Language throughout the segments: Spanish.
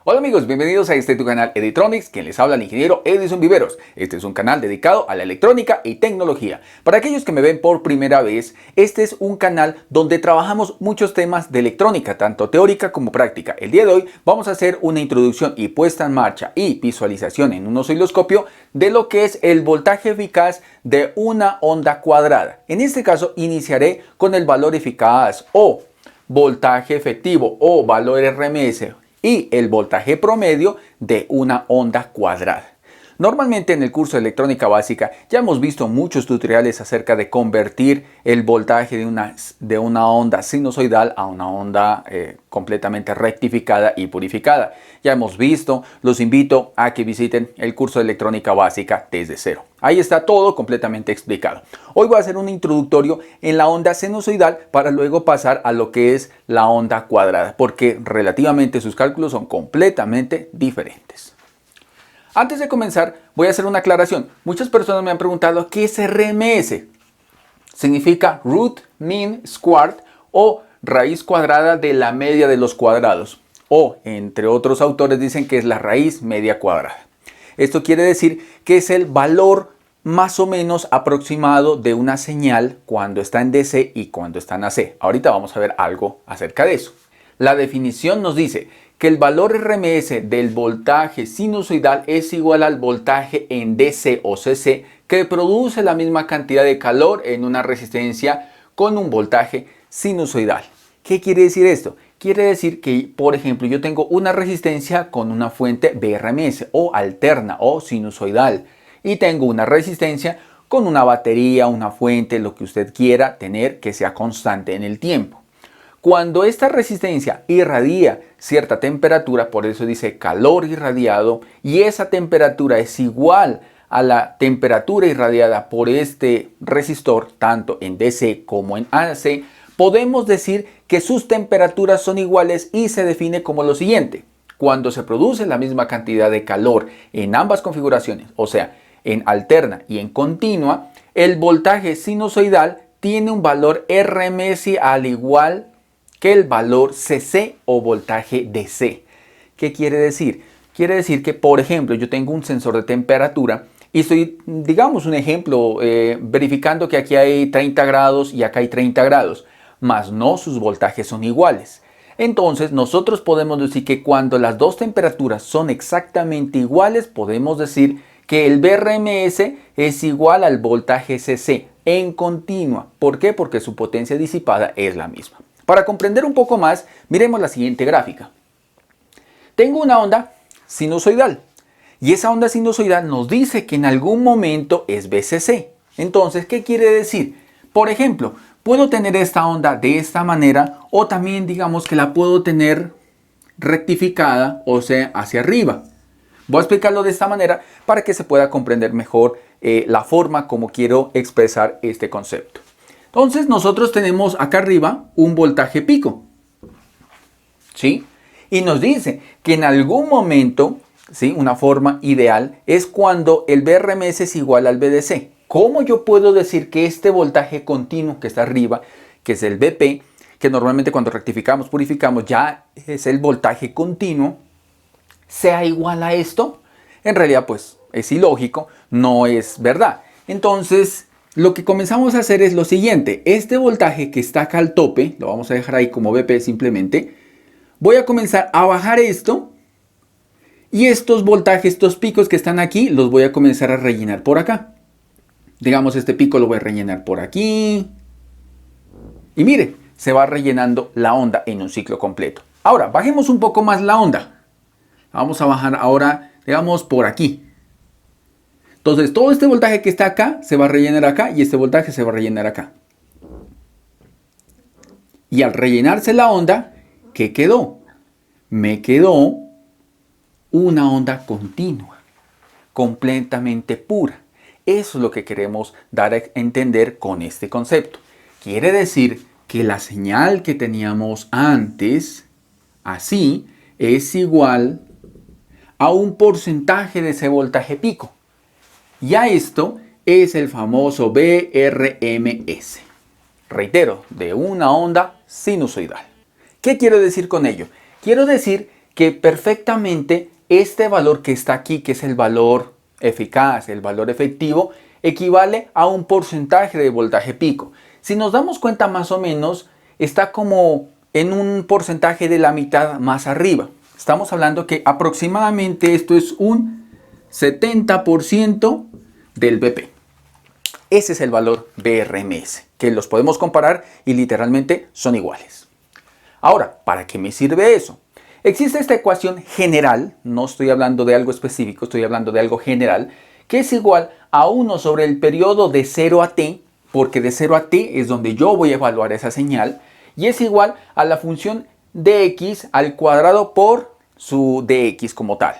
Hola amigos, bienvenidos a tu canal Editronics, quien les habla el ingeniero Edison Viveros. Este es un canal dedicado a la electrónica y tecnología. Para aquellos que me ven por primera vez, este es un canal donde trabajamos muchos temas de electrónica, tanto teórica como práctica. El día de hoy vamos a hacer una introducción y puesta en marcha y visualización en un osciloscopio de lo que es el voltaje eficaz de una onda cuadrada. En este caso iniciaré con el valor eficaz o voltaje efectivo o valor RMS y el voltaje promedio de una onda cuadrada. Normalmente en el curso de electrónica básica ya hemos visto muchos tutoriales acerca de convertir el voltaje de una onda sinusoidal a una onda completamente rectificada y purificada. Ya hemos visto, los invito a que visiten el curso de electrónica básica desde cero. Ahí está todo completamente explicado. Hoy voy a hacer un introductorio en la onda sinusoidal para luego pasar a lo que es la onda cuadrada, porque relativamente sus cálculos son completamente diferentes. Antes de comenzar, voy a hacer una aclaración. Muchas personas me han preguntado ¿qué es RMS? Significa Root Mean Squared o raíz cuadrada de la media de los cuadrados. O, entre otros autores, dicen que es la raíz media cuadrada. Esto quiere decir que es el valor más o menos aproximado de una señal cuando está en DC y cuando está en AC. Ahorita vamos a ver algo acerca de eso. La definición nos dice que el valor RMS del voltaje sinusoidal es igual al voltaje en DC o CC que produce la misma cantidad de calor en una resistencia con un voltaje sinusoidal. ¿Qué quiere decir esto? Quiere decir que, por ejemplo, yo tengo una resistencia con una fuente BRMS o alterna o sinusoidal y tengo una resistencia con una batería, una fuente, lo que usted quiera tener que sea constante en el tiempo. Cuando esta resistencia irradia cierta temperatura, por eso dice calor irradiado, y esa temperatura es igual a la temperatura irradiada por este resistor, tanto en DC como en AC, podemos decir que sus temperaturas son iguales y se define como lo siguiente. Cuando se produce la misma cantidad de calor en ambas configuraciones, o sea, en alterna y en continua, el voltaje sinusoidal tiene un valor RMS al igual que el valor CC o voltaje DC. ¿Qué quiere decir? Quiere decir que, por ejemplo, yo tengo un sensor de temperatura y estoy, digamos un ejemplo, verificando que aquí hay 30 grados y acá hay 30 grados, mas no sus voltajes son iguales. Entonces nosotros podemos decir que cuando las dos temperaturas son exactamente iguales, podemos decir que el VRMS es igual al voltaje CC en continua. ¿Por qué? Porque su potencia disipada es la misma. Para comprender un poco más, miremos la siguiente gráfica. Tengo una onda sinusoidal y esa onda sinusoidal nos dice que en algún momento es VCC. Entonces, ¿qué quiere decir? Por ejemplo, puedo tener esta onda de esta manera o también digamos que la puedo tener rectificada, o sea, hacia arriba. Voy a explicarlo de esta manera para que se pueda comprender mejor la forma como quiero expresar este concepto. Entonces nosotros tenemos acá arriba un voltaje pico, ¿sí? Y nos dice que en algún momento, ¿sí? Una forma ideal es cuando el VRMS es igual al VDC. ¿Cómo yo puedo decir que este voltaje continuo que está arriba, que es el VP, que normalmente cuando rectificamos, purificamos, ya es el voltaje continuo, sea igual a esto? En realidad pues es ilógico, no es verdad. Entonces lo que comenzamos a hacer es lo siguiente. Este voltaje que está acá al tope, lo vamos a dejar ahí como VP simplemente. Voy a comenzar a bajar esto. Y estos voltajes, estos picos que están aquí, los voy a comenzar a rellenar por acá. Digamos, este pico lo voy a rellenar por aquí. Y mire, se va rellenando la onda en un ciclo completo. Ahora, bajemos un poco más la onda. Vamos a bajar ahora, digamos, por aquí. Entonces, todo este voltaje que está acá se va a rellenar acá y este voltaje se va a rellenar acá. Y al rellenarse la onda, ¿qué quedó? Me quedó una onda continua, completamente pura. Eso es lo que queremos dar a entender con este concepto. Quiere decir que la señal que teníamos antes, así, es igual a un porcentaje de ese voltaje pico. Ya esto es el famoso VRMS. Reitero, de una onda sinusoidal. ¿Qué quiero decir con ello? Quiero decir que perfectamente este valor que está aquí, que es el valor eficaz, el valor efectivo, equivale a un porcentaje de voltaje pico. Si nos damos cuenta más o menos, está como en un porcentaje de la mitad más arriba. Estamos hablando que aproximadamente esto es un 70% del BP. Ese es el valor BRMS, que los podemos comparar y literalmente son iguales. Ahora, ¿para qué me sirve eso? Existe esta ecuación general, no estoy hablando de algo específico, estoy hablando de algo general, que es igual a 1 sobre el periodo de 0 a t, porque de 0 a t es donde yo voy a evaluar esa señal, y es igual a la función dx al cuadrado por su dx como tal.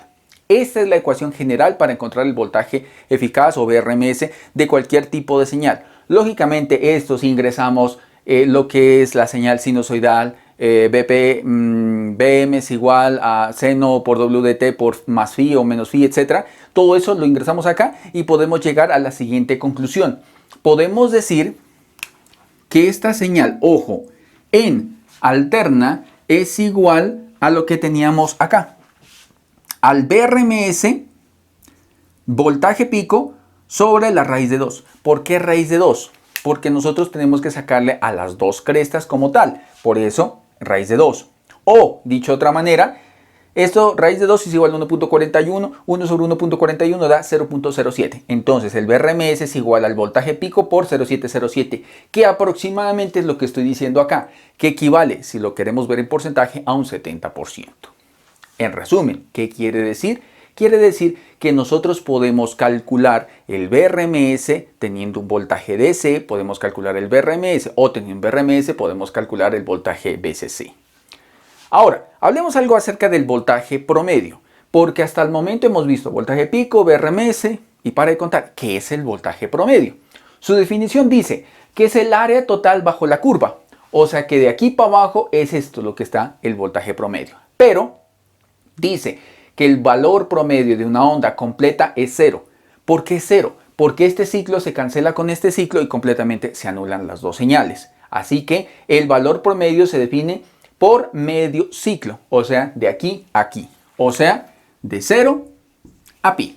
Esta es la ecuación general para encontrar el voltaje eficaz o BRMS de cualquier tipo de señal. Lógicamente, si ingresamos lo que es la señal sinusoidal, BM es igual a seno por WDT por más phi o menos phi, etc. Todo eso lo ingresamos acá y podemos llegar a la siguiente conclusión. Podemos decir que esta señal, ojo, en alterna es igual a lo que teníamos acá. Al BRMS, voltaje pico sobre la raíz de 2. ¿Por qué raíz de 2? Porque nosotros tenemos que sacarle a las dos crestas como tal. Por eso, raíz de 2. O, dicho de otra manera, raíz de 2 es igual a 1.41. 1 sobre 1.41 da 0.07. Entonces, el BRMS es igual al voltaje pico por 0.707, que aproximadamente es lo que estoy diciendo acá, que equivale, si lo queremos ver en porcentaje, a un 70%. En resumen, ¿qué quiere decir? Quiere decir que nosotros podemos calcular el BRMS teniendo un voltaje DC, podemos calcular el BRMS, o teniendo un BRMS podemos calcular el voltaje BCC. Ahora, hablemos algo acerca del voltaje promedio, porque hasta el momento hemos visto voltaje pico, BRMS, y para de contar, ¿qué es el voltaje promedio? Su definición dice que es el área total bajo la curva, o sea que de aquí para abajo es esto lo que está el voltaje promedio. Pero dice que el valor promedio de una onda completa es 0. ¿Por qué 0? Porque este ciclo se cancela con este ciclo y completamente se anulan las dos señales. Así que el valor promedio se define por medio ciclo, o sea, de aquí a aquí, o sea, de 0 a pi.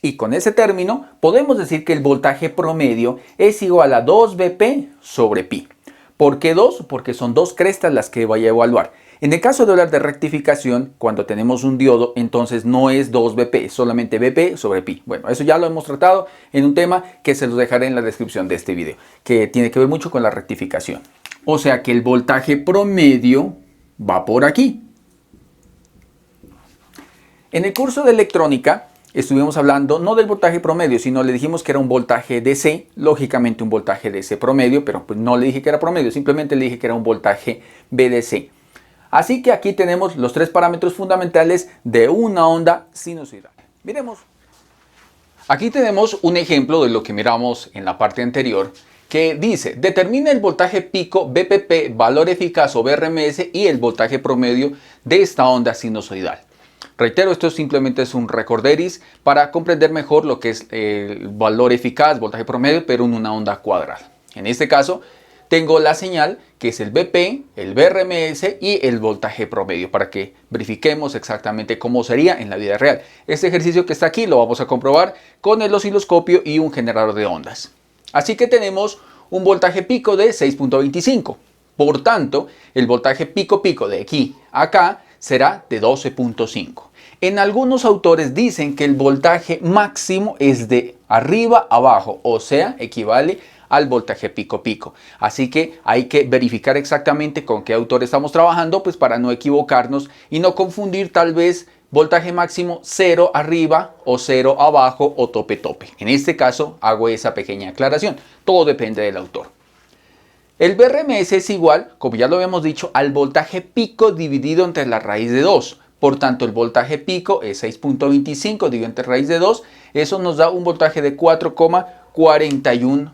Y con ese término podemos decir que el voltaje promedio es igual a 2BP sobre pi. ¿Por qué 2? Porque son dos crestas las que voy a evaluar. En el caso de hablar de rectificación, cuando tenemos un diodo, entonces no es 2BP, es solamente BP sobre pi. Bueno, eso ya lo hemos tratado en un tema que se los dejaré en la descripción de este video, que tiene que ver mucho con la rectificación. O sea que el voltaje promedio va por aquí. En el curso de electrónica estuvimos hablando no del voltaje promedio, sino le dijimos que era un voltaje DC, lógicamente un voltaje DC promedio, pero pues no le dije que era promedio, simplemente le dije que era un voltaje BDC. Así que aquí tenemos los tres parámetros fundamentales de una onda sinusoidal. Miremos. Aquí tenemos un ejemplo de lo que miramos en la parte anterior, que dice, determina el voltaje pico BPP, valor eficaz o BRMS y el voltaje promedio de esta onda sinusoidal. Reitero, esto simplemente es un recorderis para comprender mejor lo que es el valor eficaz, voltaje promedio, pero en una onda cuadrada. En este caso, tengo la señal que es el BP, el BRMS y el voltaje promedio para que verifiquemos exactamente cómo sería en la vida real. Este ejercicio que está aquí lo vamos a comprobar con el osciloscopio y un generador de ondas. Así que tenemos un voltaje pico de 6.25. Por tanto, el voltaje pico de aquí a acá será de 12.5. En algunos autores dicen que el voltaje máximo es de arriba a abajo, o sea, equivale al voltaje pico. Así que hay que verificar exactamente con qué autor estamos trabajando, pues para no equivocarnos y no confundir tal vez voltaje máximo 0 arriba o 0 abajo o tope. En este caso hago esa pequeña aclaración. Todo depende del autor. El BRMS es igual, como ya lo habíamos dicho, al voltaje pico dividido entre la raíz de 2. Por tanto, el voltaje pico es 6.25 dividido entre raíz de 2. Eso nos da un voltaje de 4,41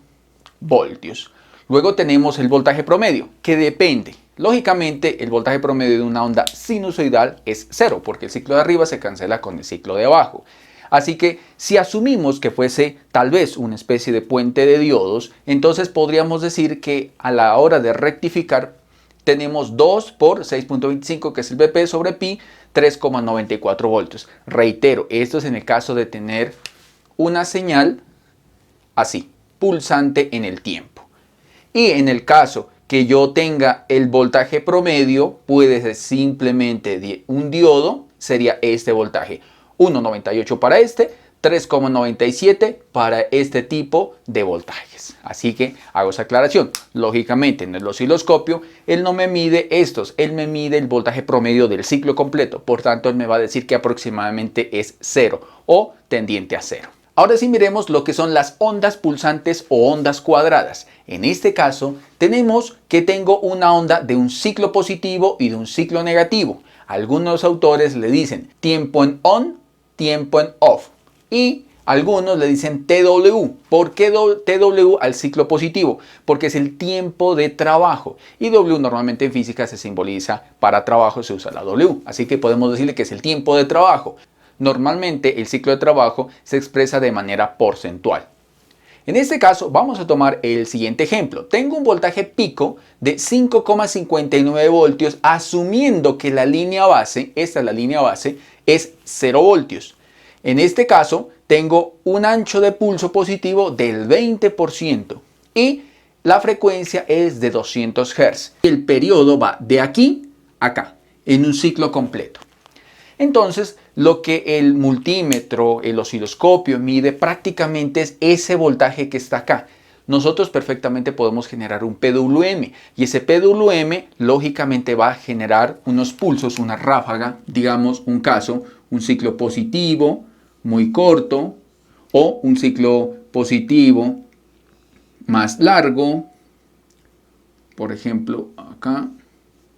voltios. Luego tenemos el voltaje promedio, que depende. Lógicamente, el voltaje promedio de una onda sinusoidal es 0, porque el ciclo de arriba se cancela con el ciclo de abajo. Así que si asumimos que fuese tal vez una especie de puente de diodos, entonces podríamos decir que a la hora de rectificar, tenemos 2 por 6.25, que es el BP sobre pi, 3,94 voltios. Reitero, esto es en el caso de tener una señal así, pulsante en el tiempo. Y en el caso que yo tenga el voltaje promedio, puede ser simplemente un diodo, sería este voltaje. 1,98 para este, 3,97 para este tipo de voltajes. Así que hago esa aclaración. Lógicamente en el osciloscopio él no me mide estos, él me mide el voltaje promedio del ciclo completo. Por tanto, él me va a decir que aproximadamente es 0 o tendiente a 0. Ahora sí miremos lo que son las ondas pulsantes o ondas cuadradas. En este caso tenemos que tengo una onda de un ciclo positivo y de un ciclo negativo. Algunos autores le dicen tiempo en on, tiempo en off. Y algunos le dicen TW. ¿Por qué TW al ciclo positivo? Porque es el tiempo de trabajo. Y W normalmente en física se simboliza para trabajo, se usa la W. Así que podemos decirle que es el tiempo de trabajo. Normalmente el ciclo de trabajo se expresa de manera porcentual. En este caso vamos a tomar el siguiente ejemplo. Tengo un voltaje pico de 5,59 voltios asumiendo que la línea base, esta es la línea base, es 0 voltios. En este caso tengo un ancho de pulso positivo del 20% y la frecuencia es de 200 Hz. El periodo va de aquí a acá en un ciclo completo. Entonces, lo que el multímetro, el osciloscopio mide prácticamente es ese voltaje que está acá. Nosotros perfectamente podemos generar un PWM y ese PWM lógicamente va a generar unos pulsos, una ráfaga, digamos un caso, un ciclo positivo muy corto o un ciclo positivo más largo, por ejemplo acá,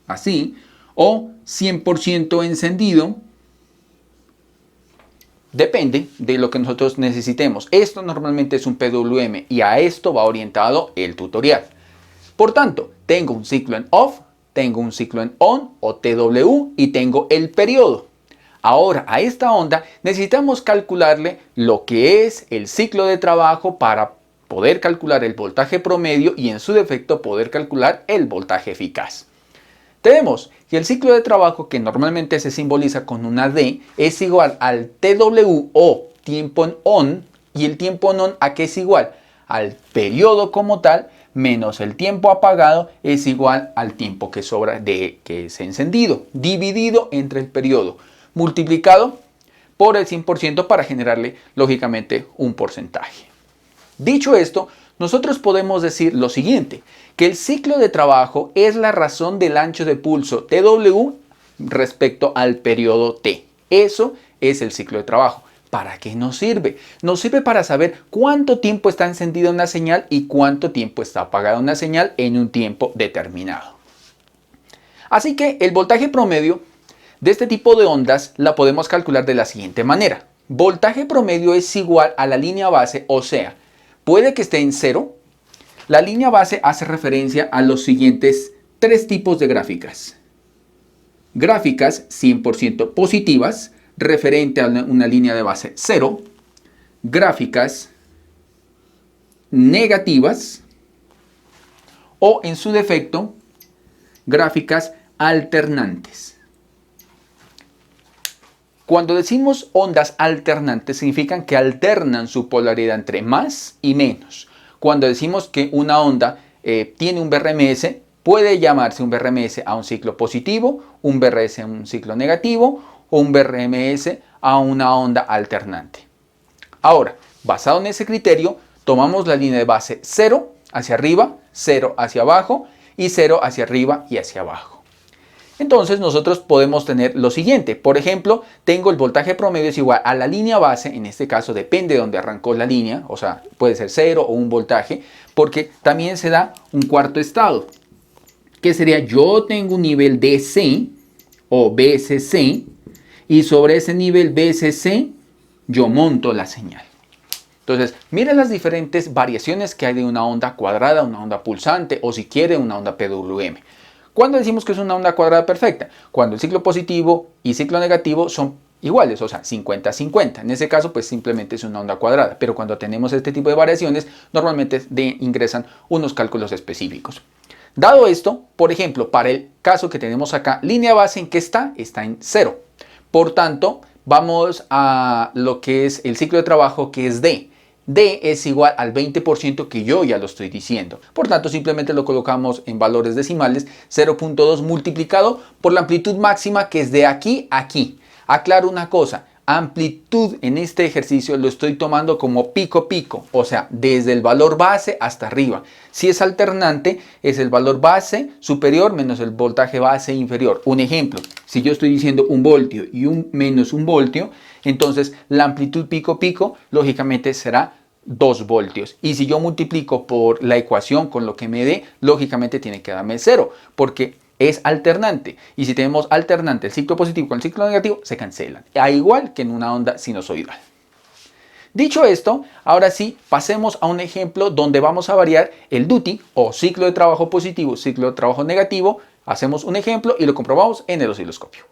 así, o 100% encendido. Depende de lo que nosotros necesitemos. Esto normalmente es un PWM y a esto va orientado el tutorial. Por tanto, tengo un ciclo en off, tengo un ciclo en on o TW y tengo el periodo. Ahora a esta onda necesitamos calcularle lo que es el ciclo de trabajo para poder calcular el voltaje promedio y en su defecto poder calcular el voltaje eficaz. Tenemos que el ciclo de trabajo, que normalmente se simboliza con una D, es igual al TW o tiempo en on, y el tiempo en on ¿a qué es igual? Al periodo como tal, menos el tiempo apagado es igual al tiempo que sobra que es encendido, dividido entre el periodo, multiplicado por el 100% para generarle lógicamente un porcentaje. Dicho esto, nosotros podemos decir lo siguiente, que el ciclo de trabajo es la razón del ancho de pulso TW respecto al periodo T. Eso es el ciclo de trabajo. ¿Para qué nos sirve? Nos sirve para saber cuánto tiempo está encendida una señal y cuánto tiempo está apagada una señal en un tiempo determinado. Así que el voltaje promedio de este tipo de ondas la podemos calcular de la siguiente manera. Voltaje promedio es igual a la línea base, o sea, puede que esté en 0. La línea base hace referencia a los siguientes tres tipos de gráficas. Gráficas 100% positivas, referente a una línea de base 0. Gráficas negativas o en su defecto, gráficas alternantes. Cuando decimos ondas alternantes, significan que alternan su polaridad entre más y menos. Cuando decimos que una onda tiene un BRMS, puede llamarse un BRMS a un ciclo positivo, un BRMS a un ciclo negativo o un BRMS a una onda alternante. Ahora, basado en ese criterio, tomamos la línea de base 0 hacia arriba, 0 hacia abajo y 0 hacia arriba y hacia abajo. Entonces nosotros podemos tener lo siguiente. Por ejemplo, tengo el voltaje promedio es igual a la línea base, en este caso depende de dónde arrancó la línea, o sea, puede ser 0 o un voltaje, porque también se da un cuarto estado, que sería yo tengo un nivel DC o BCC y sobre ese nivel BCC yo monto la señal. Entonces, miren las diferentes variaciones que hay de una onda cuadrada, una onda pulsante o si quiere una onda PWM. ¿Cuándo decimos que es una onda cuadrada perfecta? Cuando el ciclo positivo y ciclo negativo son iguales, o sea, 50-50. En ese caso, pues simplemente es una onda cuadrada. Pero cuando tenemos este tipo de variaciones, normalmente ingresan unos cálculos específicos. Dado esto, por ejemplo, para el caso que tenemos acá, línea base, ¿en qué está? Está en 0. Por tanto, vamos a lo que es el ciclo de trabajo, que es D. D es igual al 20% que yo ya lo estoy diciendo. Por tanto, simplemente lo colocamos en valores decimales, 0.2 multiplicado por la amplitud máxima, que es de aquí a aquí. Aclaro una cosa, amplitud en este ejercicio lo estoy tomando como pico pico, o sea, desde el valor base hasta arriba. Si es alternante, es el valor base superior menos el voltaje base inferior. Un ejemplo, si yo estoy diciendo 1 voltio y menos 1 voltio, entonces la amplitud pico pico lógicamente será 2 voltios. Y si yo multiplico por la ecuación con lo que me dé, lógicamente tiene que darme 0, porque es alternante. Y si tenemos alternante el ciclo positivo con el ciclo negativo, se cancelan. A igual que en una onda sinusoidal. Dicho esto, ahora sí, pasemos a un ejemplo donde vamos a variar el duty o ciclo de trabajo positivo, ciclo de trabajo negativo. Hacemos un ejemplo y lo comprobamos en el osciloscopio.